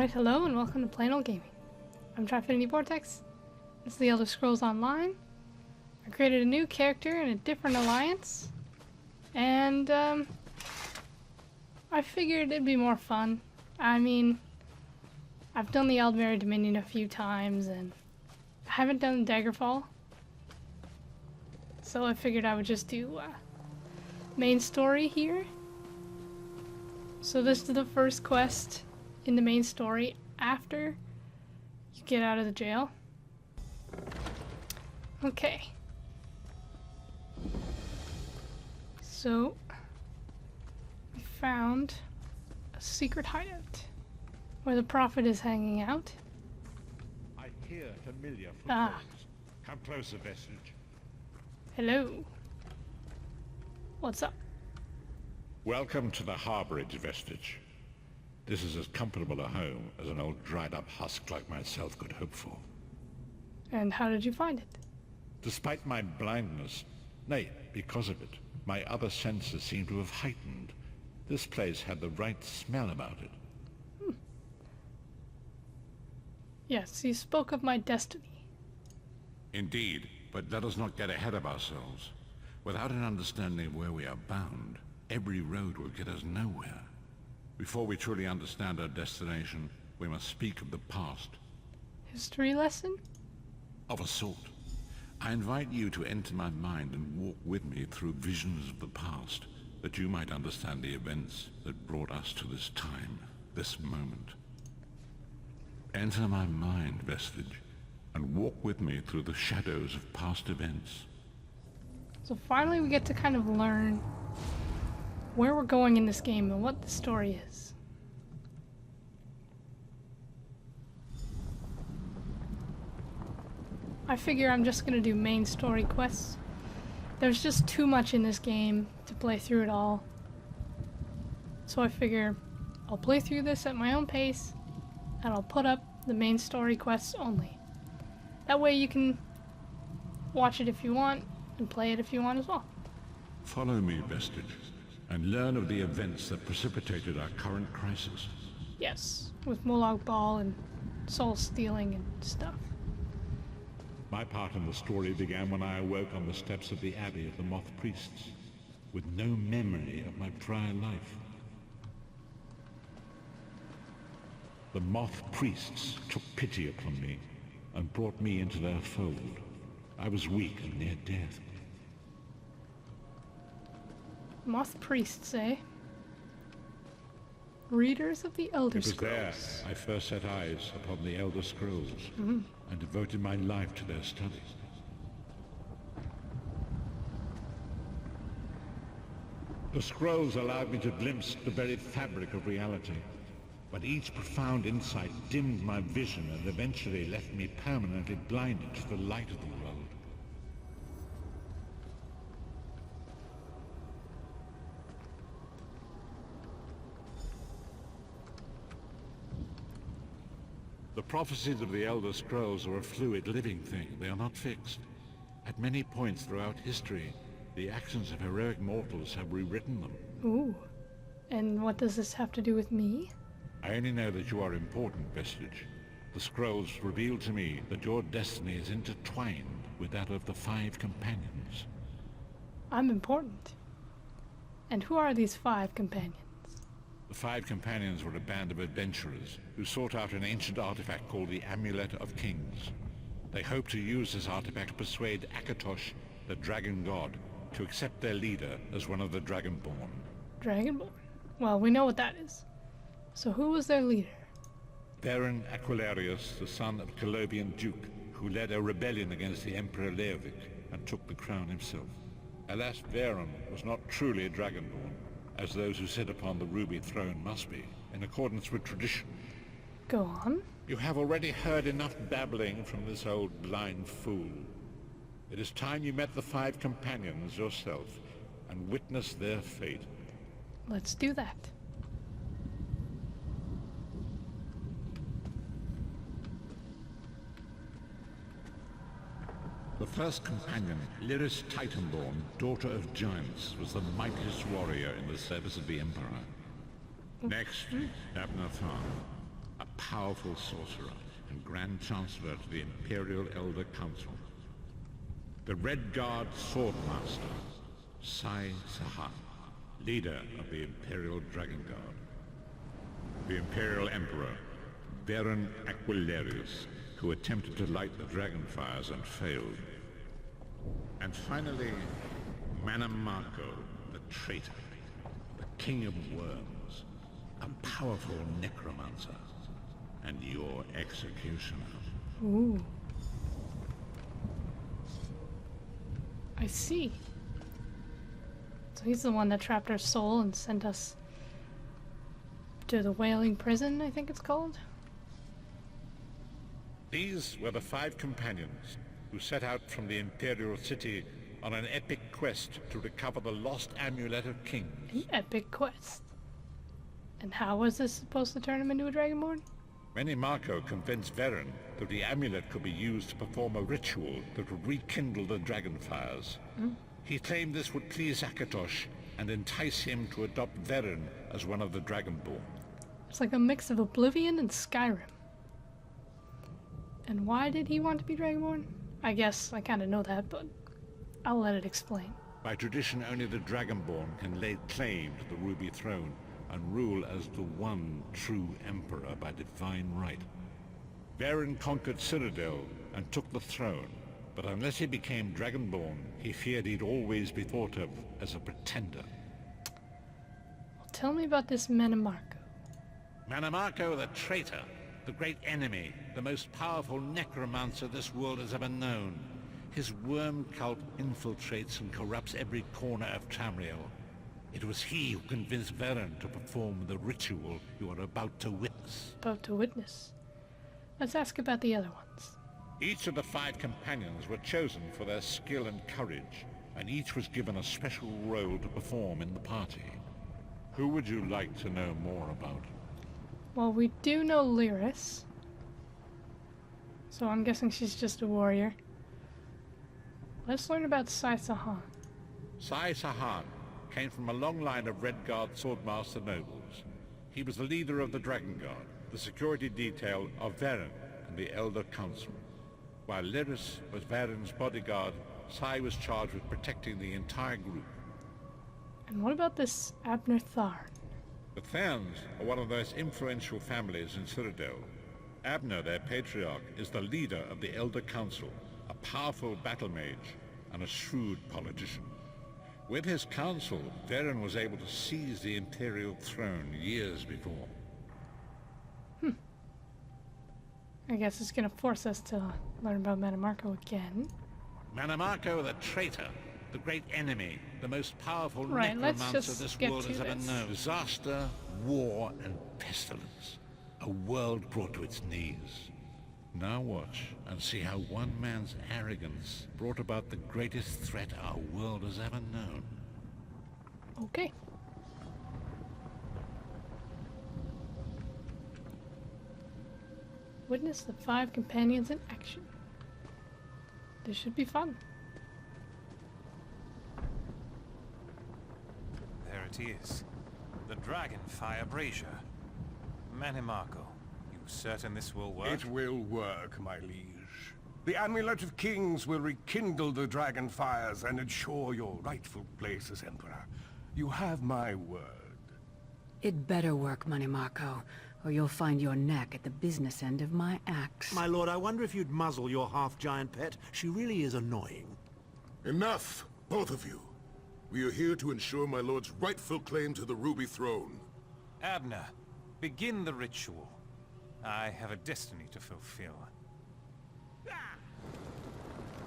Alright, hello and welcome to Plain Old Gaming. I'm Trifinity Vortex. This is the Elder Scrolls Online. I created a new character in a different alliance. And, I figured it'd be more fun. I mean, I've done the Eldmere Dominion a few times and I haven't done Daggerfall. So I figured I would just do, main story here. So this is the first quest in the main story after you get out of the jail. Okay. So we found a secret hideout where the prophet is hanging out. I hear familiar footfalls. Come closer, Vestige. Hello. What's up? Welcome to the harborage, Vestige. This is as comfortable a home as an old dried-up husk like myself could hope for. And how did you find it? Despite my blindness, nay, because of it, my other senses seem to have heightened. This place had the right smell about it. Yes, you spoke of my destiny. Indeed, but let us not get ahead of ourselves. Without an understanding of where we are bound, every road will get us nowhere. Before we truly understand our destination, we must speak of the past. History lesson? Of a sort. I invite you to enter my mind and walk with me through visions of the past, that you might understand the events that brought us to this time, this moment. Enter my mind, Vestige, and walk with me through the shadows of past events. So finally we get to kind of learn where we're going in this game and what the story is. I figure I'm just gonna do main story quests. There's just too much in this game to play through it all. So I figure I'll play through this at my own pace and I'll put up the main story quests only. That way you can watch it if you want and play it if you want as well. Follow me, Vestige, and learn of the events that precipitated our current crisis. Yes, with Molag Bal and soul stealing and stuff. My part in the story began when I awoke on the steps of the Abbey of the Moth Priests, with no memory of my prior life. The Moth Priests took pity upon me and brought me into their fold. I was weak and near death. Moth priests, eh? Readers of the Elder It was there Scrolls. I first set eyes upon the Elder Scrolls and devoted my life to their study. The scrolls allowed me to glimpse the very fabric of reality, but each profound insight dimmed my vision and eventually left me permanently blinded to the light of the world. The prophecies of the Elder Scrolls are a fluid, living thing. They are not fixed. At many points throughout history, the actions of heroic mortals have rewritten them. Ooh. And what does this have to do with me? I only know that you are important, Vestige. The scrolls reveal to me that your destiny is intertwined with that of the 5 companions. I'm important. And who are these 5 companions? The 5 companions were a band of adventurers who sought out an ancient artifact called the Amulet of Kings. They hoped to use this artifact to persuade Akatosh, the dragon god, to accept their leader as one of the Dragonborn. Dragonborn? Well, we know what that is. So who was their leader? Baron Aquilarius, the son of Colobian Duke, who led a rebellion against the Emperor Leovic and took the crown himself. Alas, Veron was not truly a Dragonborn, as those who sit upon the ruby throne must be, in accordance with tradition. Go on. You have already heard enough babbling from this old blind fool. It is time you met the 5 companions yourself and witnessed their fate. Let's do that. The first companion, Lyris Titanborn, daughter of giants, was the mightiest warrior in the service of the Emperor. Next, Abnathan, a powerful sorcerer and Grand Chancellor to the Imperial Elder Council. The Red Guard Swordmaster, Sai Sahan, leader of the Imperial Dragon Guard. The Imperial Emperor, Varen Aquilarius, who attempted to light the dragon fires and failed. And finally, Manamako, the traitor, the King of Worms, a powerful necromancer, and your executioner. Ooh. I see. So he's the one that trapped our soul and sent us to the Wailing Prison, I think it's called. These were the 5 companions who set out from the Imperial City on an epic quest to recover the lost Amulet of Kings. An epic quest. And how was this supposed to turn him into a Dragonborn? Manamako convinced Varen that the amulet could be used to perform a ritual that would rekindle the dragon fires. He claimed this would please Akatosh and entice him to adopt Varen as one of the Dragonborn. It's like a mix of Oblivion and Skyrim. And why did he want to be Dragonborn? I guess I kind of know that, but I'll let it explain. By tradition, only the Dragonborn can lay claim to the Ruby Throne and rule as the one true Emperor by divine right. Varen conquered Cyrodiil and took the throne, but unless he became Dragonborn, he feared he'd always be thought of as a pretender. Well, tell me about this Manamako. Manamako the traitor, the great enemy, the most powerful necromancer this world has ever known. His worm cult infiltrates and corrupts every corner of Tamriel. It was he who convinced Varen to perform the ritual you are about to witness. About to witness? Let's ask about the other ones. Each of the 5 companions were chosen for their skill and courage, and each was given a special role to perform in the party. Who would you like to know more about? Well, we do know Lyris. So I'm guessing she's just a warrior. Let's learn about Sai Sahan. Sai Sahan came from a long line of Red Guard Swordmaster nobles. He was the leader of the Dragon Guard, the security detail of Varen and the Elder Council. While Lyris was Varen's bodyguard, Sai was charged with protecting the entire group. And what about this Abner Tharn? The Tharns are one of the most influential families in Cyrodiil. Abner, their patriarch, is the leader of the Elder Council, a powerful battle mage and a shrewd politician. With his counsel, Varen was able to seize the Imperial throne years before. I guess it's gonna force us to learn about Manamako again. Manamako the traitor, the great enemy, the most powerful Right, let's necromancer just this get world to has ever this. known. Disaster, war, and pestilence. A world brought to its knees. Now watch and see how one man's arrogance brought about the greatest threat our world has ever known. Okay. Witness the 5 companions in action. This should be fun. There it is. The Dragonfire Brazier. Manamako, you certain this will work? It will work, my liege. The Amulet of Kings will rekindle the dragon fires and ensure your rightful place as Emperor. You have my word. It better work, Manamako, or you'll find your neck at the business end of my axe. My lord, I wonder if you'd muzzle your half-giant pet. She really is annoying. Enough, both of you. We are here to ensure my lord's rightful claim to the Ruby Throne. Abner, begin the ritual. I have a destiny to fulfill.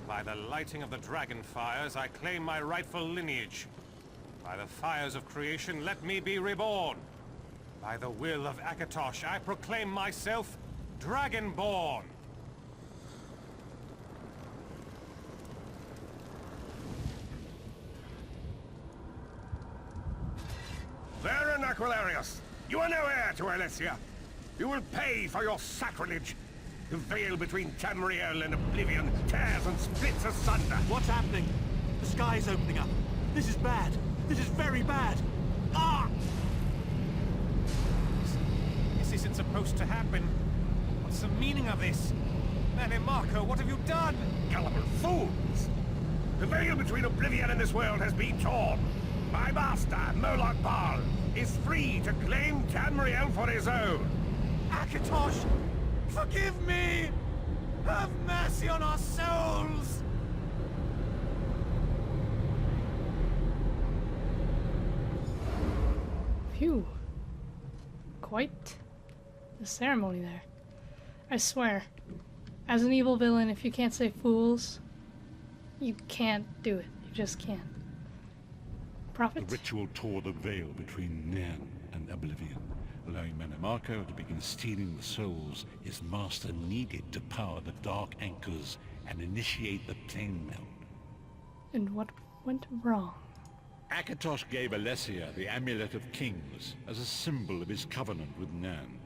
By the lighting of the dragon fires, I claim my rightful lineage. By the fires of creation, let me be reborn. By the will of Akatosh, I proclaim myself Dragonborn. Varen Aquilarius, you are no heir to Alesia. You will pay for your sacrilege. The veil between Tamriel and Oblivion tears and splits asunder. What's happening? The sky's opening up. This is bad. This is very bad. Ah! This isn't supposed to happen. What's the meaning of this? Marco, what have you done? Gullible fools! The veil between oblivion and this world has been torn. My master, Moloch Baal, is free to claim Tamriel for his own. Akatosh, forgive me! Have mercy on our souls! Phew. Quite the ceremony there. I swear, as an evil villain, if you can't say fools, you can't do it. You just can't. Prophet? The ritual tore the veil between Nan and Oblivion, allowing Marco to begin stealing the souls his master needed to power the Dark Anchors and initiate the plane melt. And what went wrong? Akatosh gave Alessia the Amulet of Kings as a symbol of his covenant with Nan.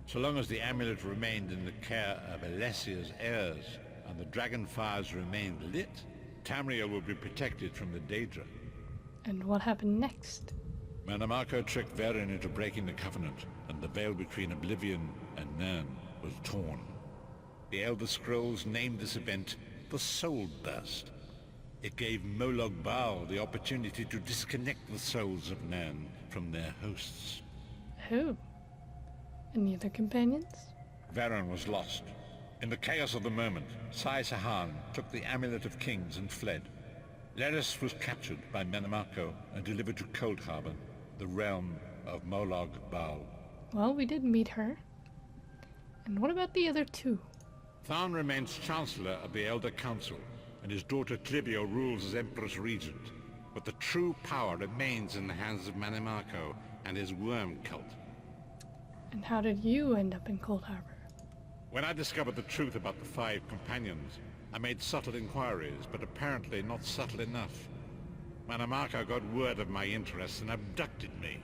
So long as the amulet remained in the care of Alessia's heirs and the dragon fires remained lit, Tamriel would be protected from the Daedra. And what happened next? Marco tricked Varen into breaking the covenant, and the veil between Oblivion and Nan was torn. The Elder Scrolls named this event the Soul Burst. It gave Moloch Baal the opportunity to disconnect the souls of Nan from their hosts. Who? Any other companions? Varen was lost. In the chaos of the moment, Sai Sahan took the Amulet of Kings and fled. Leris was captured by Marco and delivered to Cold Harbor, the realm of Moloch Baal. Well, we did meet her. And what about the other two? Tharn remains Chancellor of the Elder Council, and his daughter Clibio rules as Empress Regent. But the true power remains in the hands of Marco and his worm cult. And how did you end up in Cold Harbor? When I discovered the truth about the 5 companions, I made subtle inquiries, but apparently not subtle enough. Marco got word of my interests and abducted me.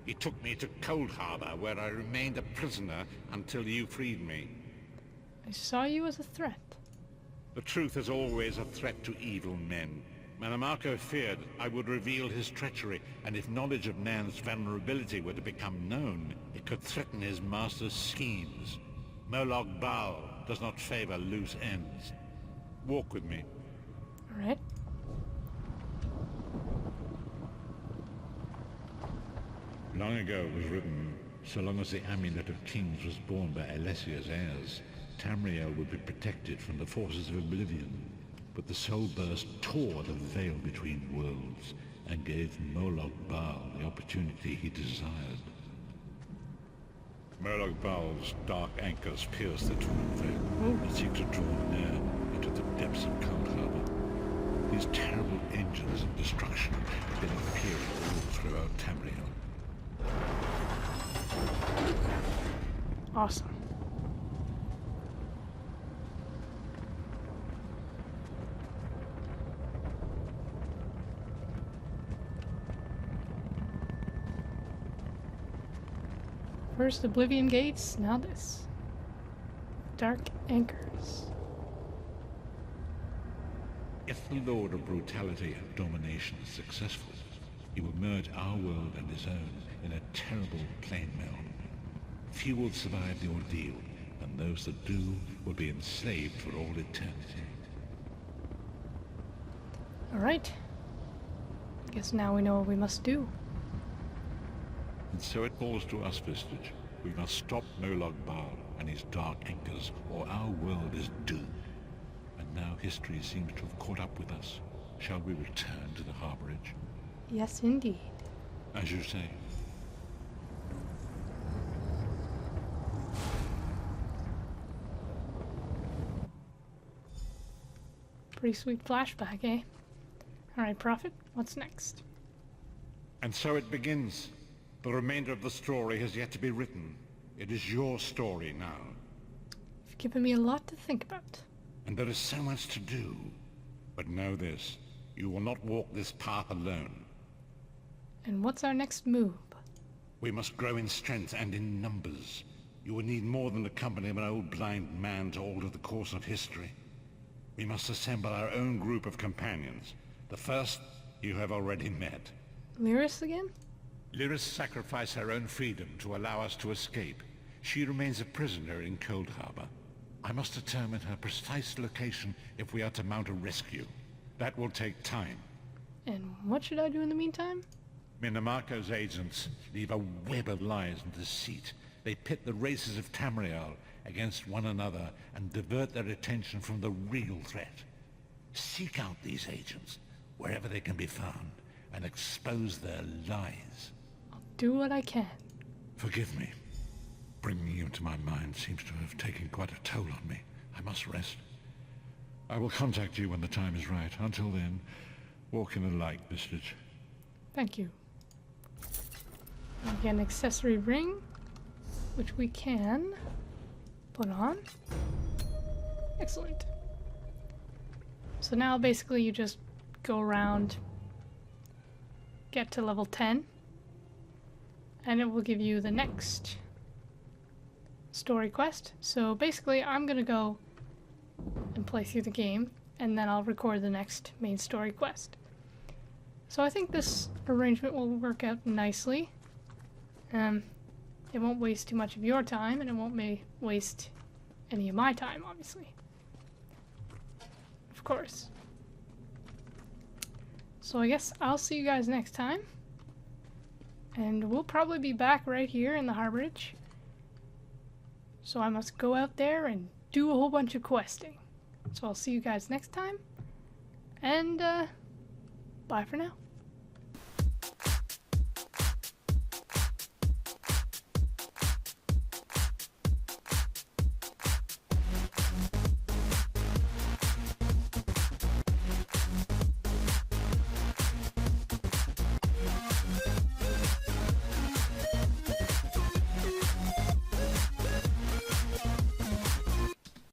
He took me to Cold Harbor, where I remained a prisoner until you freed me. I saw you as a threat. The truth is always a threat to evil men. Marco feared I would reveal his treachery, and if knowledge of Nan's vulnerability were to become known, it could threaten his master's schemes. Moloch Baal does not favor loose ends. Walk with me. All right. Long ago it was written, so long as the Amulet of Kings was borne by Alessia's heirs, Tamriel would be protected from the forces of Oblivion. But the Soul Burst tore the veil between worlds and gave Moloch Baal the opportunity he desired. Moloch Baal's dark anchors pierce the torn veil and seek to draw Nan into the depths of Cold Harbor. These terrible engines of destruction have been appearing all throughout Tamriel. Awesome. First Oblivion Gates, now this. Dark Anchors. If the Lord of Brutality and Domination is successful, he will merge our world and his own in a terrible plane meld. Few will survive the ordeal, and those that do will be enslaved for all eternity. Alright. Guess now we know what we must do. And so it falls to us, Vistage. We must stop Moloch Baal and his dark anchors, or our world is doomed. And now history seems to have caught up with us. Shall we return to the harborage? Yes, indeed. As you say. Pretty sweet flashback, eh? Alright, Prophet, what's next? And so it begins. The remainder of the story has yet to be written. It is your story now. You've given me a lot to think about. And there is so much to do. But know this, you will not walk this path alone. And what's our next move? We must grow in strength and in numbers. You will need more than the company of an old blind man to alter the course of history. We must assemble our own group of companions. The first you have already met. Lyris again? Lyris sacrificed her own freedom to allow us to escape. She remains a prisoner in Cold Harbor. I must determine her precise location if we are to mount a rescue. That will take time. And what should I do in the meantime? Minimarco's agents leave a web of lies and deceit. They pit the races of Tamriel against one another and divert their attention from the real threat. Seek out these agents, wherever they can be found, and expose their lies. I'll do what I can. Forgive me. Bringing you to my mind seems to have taken quite a toll on me. I must rest. I will contact you when the time is right. Until then, walk in the light, Vistage. Thank you. We get an accessory ring, which we can put on. Excellent. So now basically you just go around, get to level 10, and it will give you the next story quest. So basically I'm gonna go and play through the game, and then I'll record the next main story quest. So I think this arrangement will work out nicely. It won't waste too much of your time, and it won't waste any of my time, obviously. Of course. So I guess I'll see you guys next time. And we'll probably be back right here in the Harborage. So I must go out there and do a whole bunch of questing. So I'll see you guys next time. And, bye for now.